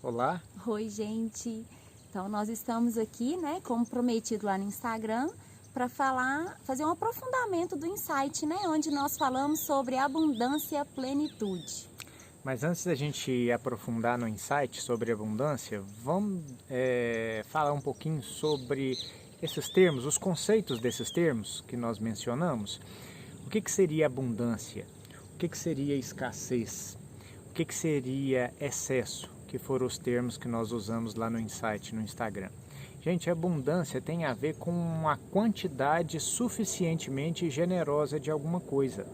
Olá. Oi, gente. Então, nós estamos aqui, né, como prometido lá no Instagram, para fazer um aprofundamento do insight, né, onde nós falamos sobre abundância e plenitude. Mas antes da gente aprofundar no insight sobre abundância, vamos falar um pouquinho sobre esses termos, os conceitos desses termos que nós mencionamos. O que seria abundância? O que seria escassez? O que seria excesso? Que foram os termos que nós usamos lá no insight, no Instagram. Gente, abundância tem a ver com uma quantidade suficientemente generosa de alguma coisa.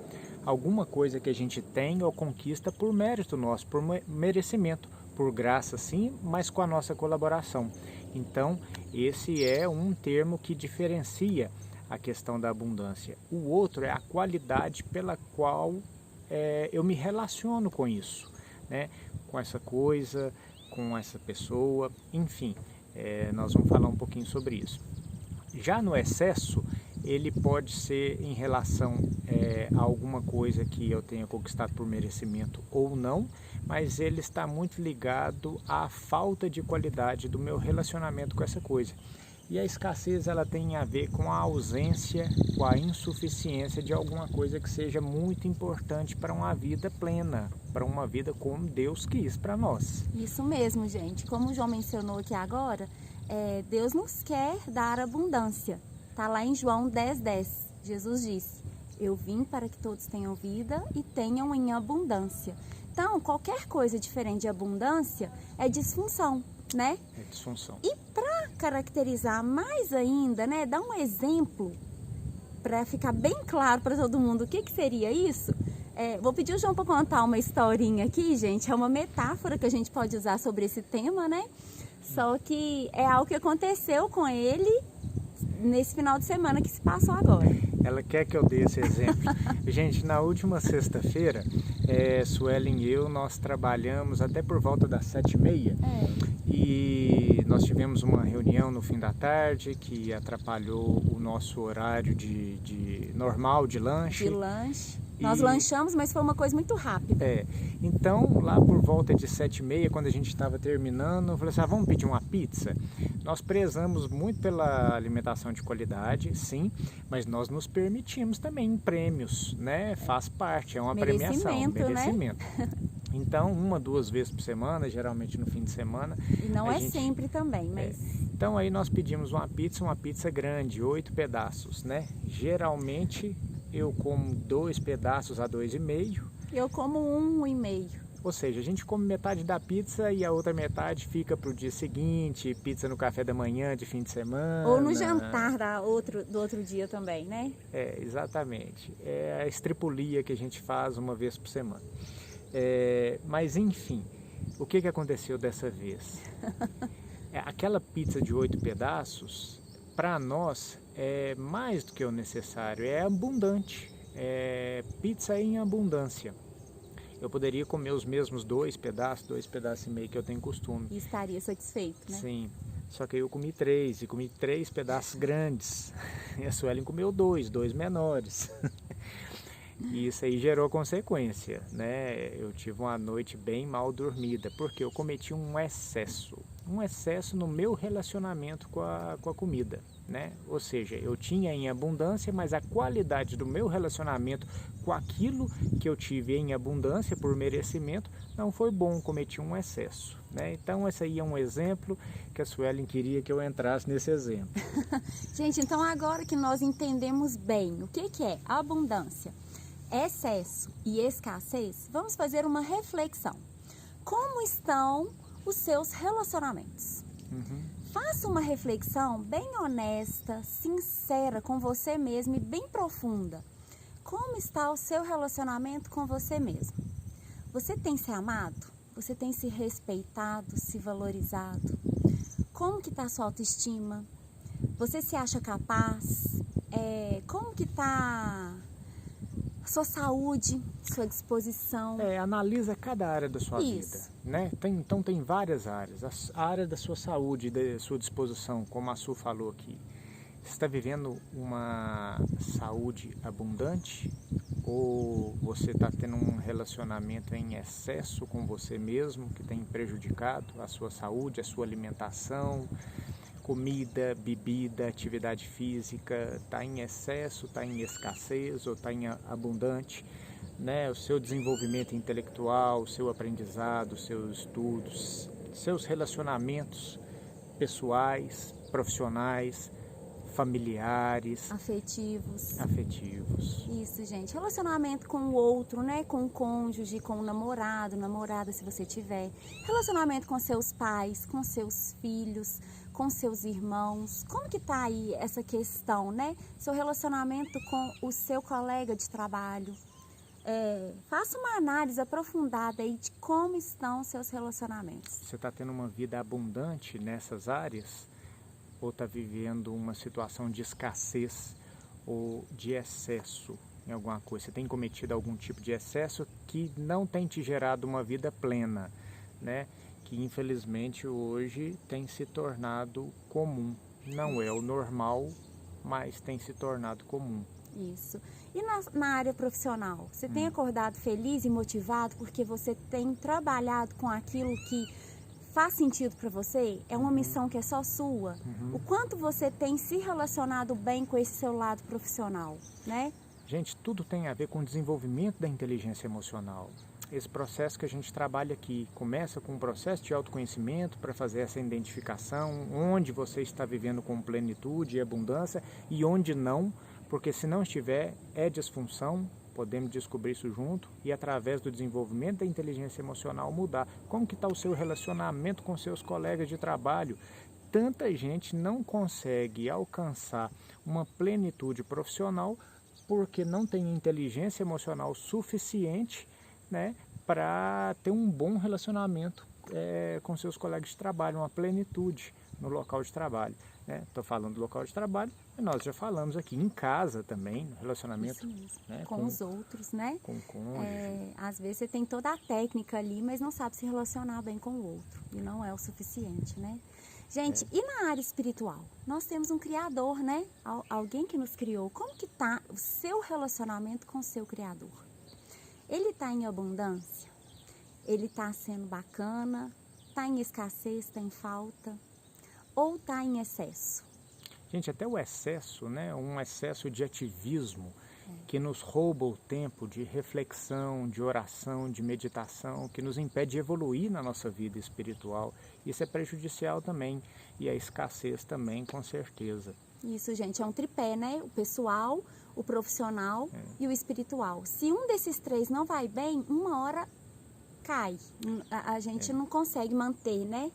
Alguma coisa que a gente tem ou conquista por mérito nosso, por merecimento, por graça sim, mas com a nossa colaboração. Então, esse é um termo que diferencia a questão da abundância. O outro é a qualidade pela qual eu me relaciono com isso, né? Com essa coisa, com essa pessoa, enfim, nós vamos falar um pouquinho sobre isso. Já no excesso, ele pode ser em relação a alguma coisa que eu tenha conquistado por merecimento ou não, mas ele está muito ligado à falta de qualidade do meu relacionamento com essa coisa. E a escassez ela tem a ver com a ausência, com a insuficiência de alguma coisa que seja muito importante para uma vida plena, para uma vida como Deus quis para nós. Isso mesmo, gente. Como o João mencionou aqui agora, Deus nos quer dar abundância. Está lá em João 10:10. Jesus disse: eu vim para que todos tenham vida e tenham em abundância. Então, qualquer coisa diferente de abundância é disfunção, né? É disfunção. E para caracterizar mais ainda, né, dar um exemplo para ficar bem claro para todo mundo o que seria isso, vou pedir o João para contar uma historinha aqui, gente. É uma metáfora que a gente pode usar sobre esse tema, né? Só que é algo que aconteceu com ele nesse final de semana que se passou agora. Ela quer que eu dê esse exemplo. Gente, na última sexta-feira, Suelen e eu, nós trabalhamos até por volta das 7h30. E nós tivemos uma reunião no fim da tarde que atrapalhou o nosso horário normal de lanche. Nós lanchamos, mas foi uma coisa muito rápida. Então, lá por volta de 7h30, quando a gente estava terminando, eu falei assim, vamos pedir uma pizza? Nós prezamos muito pela alimentação de qualidade, sim, mas nós nos permitimos também prêmios, né? Faz parte, é uma premiação, merecimento. Né? Então, 1, 2 vezes por semana, geralmente no fim de semana. E não é sempre também, mas... Então, aí nós pedimos uma pizza grande, 8 pedaços, né? Geralmente, eu como 2 pedaços a 2,5. Eu como 1,5. Ou seja, a gente come metade da pizza e a outra metade fica para o dia seguinte, pizza no café da manhã de fim de semana. Ou no jantar do outro dia também, né? Exatamente. É a estripulia que a gente faz uma vez por semana. Mas enfim, o que aconteceu dessa vez? Aquela pizza de 8 pedaços, para nós, é mais do que o necessário, é abundante. Pizza em abundância. Eu poderia comer os mesmos 2 pedaços e meio que eu tenho costume. E estaria satisfeito, né? Sim, só que eu comi 3 e comi 3 pedaços grandes. E a Suelen comeu 2 menores. E isso aí gerou consequência, né? Eu tive uma noite bem mal dormida, porque eu cometi um excesso no meu relacionamento com a comida, né? Ou seja, eu tinha em abundância, mas a qualidade do meu relacionamento com aquilo que eu tive em abundância por merecimento não foi bom, cometi um excesso, né? Então esse aí é um exemplo que a Suelen queria que eu entrasse nesse exemplo. Gente, então agora que nós entendemos bem o que é abundância, excesso e escassez, vamos fazer uma reflexão. Como estão os seus relacionamentos? Faça uma reflexão bem honesta, sincera com você mesmo e bem profunda. Como está o seu relacionamento com você mesmo? Você tem se amado? Você tem se respeitado, se valorizado? Como que está a sua autoestima? Você se acha capaz? Como que está sua saúde, sua disposição? Analisa cada área da sua vida, né? Então tem várias áreas. A área da sua saúde, da sua disposição, como a Su falou aqui. Você está vivendo uma saúde abundante ou você está tendo um relacionamento em excesso com você mesmo que tem prejudicado a sua saúde, a sua alimentação, comida, bebida, atividade física, está em excesso, está em escassez ou está em abundante, né? O seu desenvolvimento intelectual, o seu aprendizado, os seus estudos, seus relacionamentos pessoais, profissionais, familiares, Afetivos. Isso, gente. Relacionamento com o outro, né? Com o cônjuge, com o namorado, namorada, se você tiver. Relacionamento com seus pais, com seus filhos, com seus irmãos. Como que tá aí essa questão, né? Seu relacionamento com o seu colega de trabalho. Faça uma análise aprofundada aí de como estão seus relacionamentos. Você está tendo uma vida abundante nessas áreas? Ou está vivendo uma situação de escassez ou de excesso em alguma coisa? Você tem cometido algum tipo de excesso que não tem te gerado uma vida plena, né? Que infelizmente hoje tem se tornado comum. Não é o normal, mas tem se tornado comum. Isso. E na área profissional? Você tem acordado feliz e motivado porque você tem trabalhado com aquilo que faz sentido para você? É uma missão que é só sua? O quanto você tem se relacionado bem com esse seu lado profissional, né? Gente, tudo tem a ver com o desenvolvimento da inteligência emocional. Esse processo que a gente trabalha aqui começa com um processo de autoconhecimento para fazer essa identificação, onde você está vivendo com plenitude e abundância e onde não, porque se não estiver, é disfunção. Podemos descobrir isso junto e através do desenvolvimento da inteligência emocional mudar. Como que está o seu relacionamento com seus colegas de trabalho? Tanta gente não consegue alcançar uma plenitude profissional porque não tem inteligência emocional suficiente, né, para ter um bom relacionamento com seus colegas de trabalho, uma plenitude no local de trabalho. Estou falando do local de trabalho, mas nós já falamos aqui em casa também, no relacionamento, né, com os outros, né? Com o cônjuge. Às vezes você tem toda a técnica ali, mas não sabe se relacionar bem com o outro. E não é o suficiente, né? Gente, e na área espiritual? Nós temos um Criador, né? Alguém que nos criou. Como que está o seu relacionamento com o seu Criador? Ele está em abundância? Ele está sendo bacana? Está em escassez? Está em falta? Ou está em excesso? Gente, até o excesso, né? Um excesso de ativismo que nos rouba o tempo de reflexão, de oração, de meditação, que nos impede de evoluir na nossa vida espiritual. Isso é prejudicial também e a escassez também, com certeza. Isso, gente, é um tripé, né? O pessoal, o profissional e o espiritual. Se um desses três não vai bem, uma hora cai. A gente não consegue manter, né?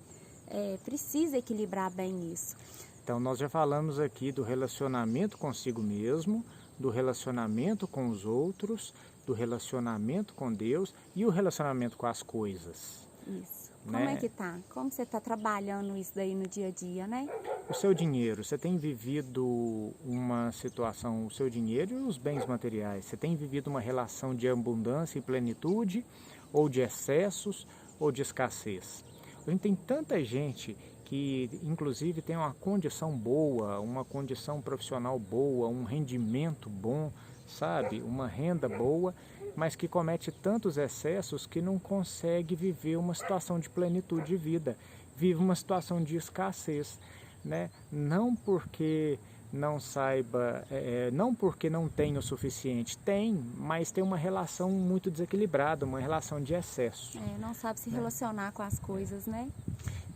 Precisa equilibrar bem isso. Então, nós já falamos aqui do relacionamento consigo mesmo, do relacionamento com os outros, do relacionamento com Deus e o relacionamento com as coisas. Isso. Como é que tá? Como você está trabalhando isso daí no dia a dia, né? O seu dinheiro, você tem vivido uma situação, o seu dinheiro e os bens materiais, você tem vivido uma relação de abundância e plenitude, ou de excessos, ou de escassez? A gente tem tanta gente que inclusive tem uma condição boa, uma condição profissional boa, um rendimento bom, sabe? Uma renda boa, mas que comete tantos excessos que não consegue viver uma situação de plenitude de vida, vive uma situação de escassez, né? Não porque não saiba, não porque não tem o suficiente, tem, mas tem uma relação muito desequilibrada, uma relação de excesso. Não sabe se relacionar com as coisas, né?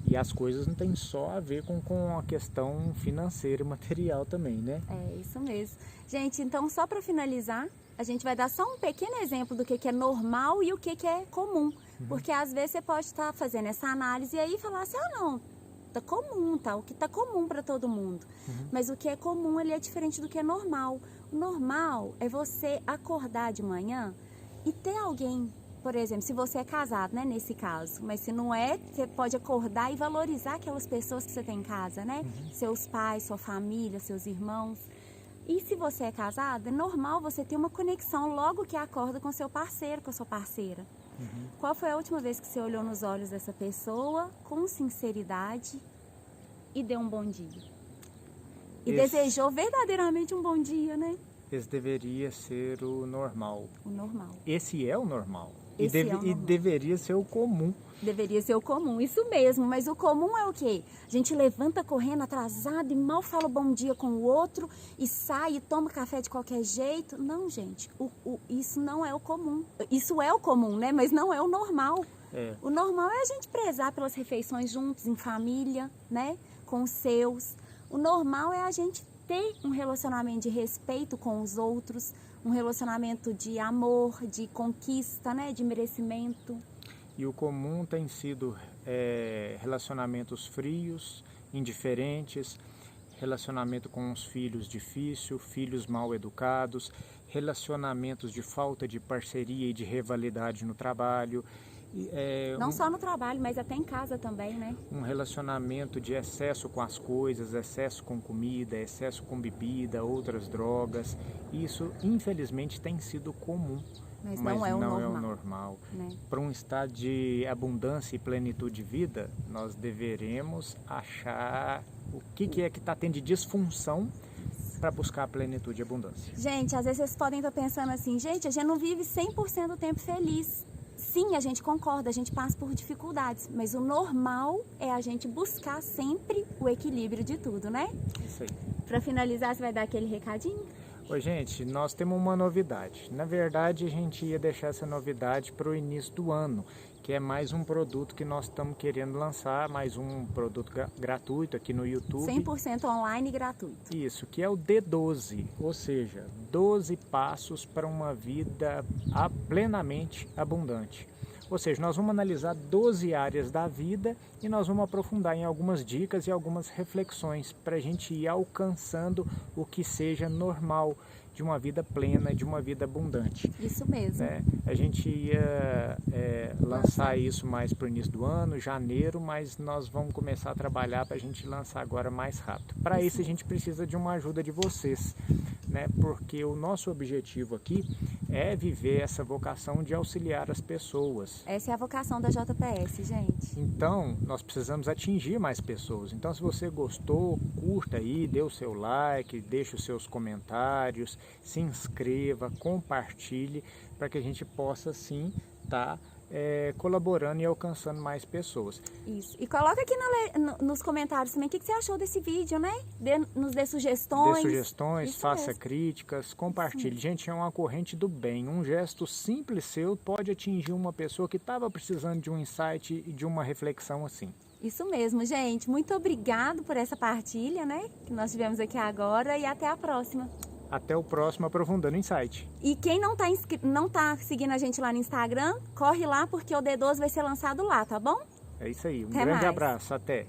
E as coisas não tem só a ver com a questão financeira e material também, né? É isso mesmo. Gente, então só para finalizar, a gente vai dar só um pequeno exemplo do que é normal e o que é comum. Porque às vezes você pode estar fazendo essa análise e aí falar assim, não, tá comum, tá? O que tá comum para todo mundo. Mas o que é comum, ele é diferente do que é normal. O normal é você acordar de manhã e ter alguém. Por exemplo, se você é casado, né, nesse caso, mas se não é, você pode acordar e valorizar aquelas pessoas que você tem em casa, né? Seus pais, sua família, seus irmãos. E se você é casado, é normal você ter uma conexão logo que acorda com seu parceiro, com a sua parceira. Qual foi a última vez que você olhou nos olhos dessa pessoa com sinceridade e deu um bom dia? E desejou verdadeiramente um bom dia, né? Esse deveria ser o normal. O normal. Esse é o normal. É o normal. E deveria ser o comum. Deveria ser o comum, isso mesmo. Mas o comum é o quê? A gente levanta correndo atrasado e mal fala bom dia com o outro e sai e toma café de qualquer jeito. Não, gente, isso não é o comum. Isso é o comum, né? Mas não é o normal. É. O normal é a gente prezar pelas refeições juntos, em família, né? Com os seus. O normal é a gente ter um relacionamento de respeito com os outros, um relacionamento de amor, de conquista, né? De merecimento. E o comum tem sido relacionamentos frios, indiferentes, relacionamento com os filhos difícil, filhos mal educados, relacionamentos de falta de parceria e de rivalidade no trabalho. Não só no trabalho, mas até em casa também, né? Um relacionamento de excesso com as coisas, excesso com comida, excesso com bebida, outras drogas. Isso, infelizmente, tem sido comum. Mas não é o normal. Né? Para um estado de abundância e plenitude de vida, nós deveremos achar o que é que está tendo de disfunção para buscar a plenitude e abundância. Gente, às vezes vocês podem estar pensando assim, gente, a gente não vive 100% do tempo feliz. Sim, a gente concorda, a gente passa por dificuldades, mas o normal é a gente buscar sempre o equilíbrio de tudo, né? Isso aí. Para finalizar, você vai dar aquele recadinho? Oi, gente, nós temos uma novidade. Na verdade, a gente ia deixar essa novidade para o início do ano, que é mais um produto que nós estamos querendo lançar, mais um produto gratuito aqui no YouTube. 100% online e gratuito. Isso, que é o D12, ou seja, 12 passos para uma vida plenamente abundante. Ou seja, nós vamos analisar 12 áreas da vida e nós vamos aprofundar em algumas dicas e algumas reflexões para a gente ir alcançando o que seja normal de uma vida plena, de uma vida abundante. Isso mesmo. A gente ia lançar isso mais para o início do ano, janeiro, mas nós vamos começar a trabalhar para a gente lançar agora mais rápido. Para isso a gente precisa de uma ajuda de vocês, né? Porque o nosso objetivo aqui é viver essa vocação de auxiliar as pessoas. Essa é a vocação da JPS, gente. Então, nós precisamos atingir mais pessoas. Então, se você gostou, curta aí, dê o seu like, deixe os seus comentários, se inscreva, compartilhe, para que a gente possa, sim, estar colaborando e alcançando mais pessoas. Isso. E coloca aqui nos comentários também o que você achou desse vídeo, né? Nos dê sugestões. Dê sugestões, Isso faça mesmo. críticas, compartilhe. Gente, é uma corrente do bem. Um gesto simples seu pode atingir uma pessoa que estava precisando de um insight e de uma reflexão assim. Isso mesmo, gente. Muito obrigado por essa partilha, né? Que nós tivemos aqui agora e até a próxima. Até o próximo Aprofundando Insight. E quem não tá seguindo a gente lá no Instagram, corre lá porque o D12 vai ser lançado lá, tá bom? É isso aí. Um Até grande mais. abraço. Até.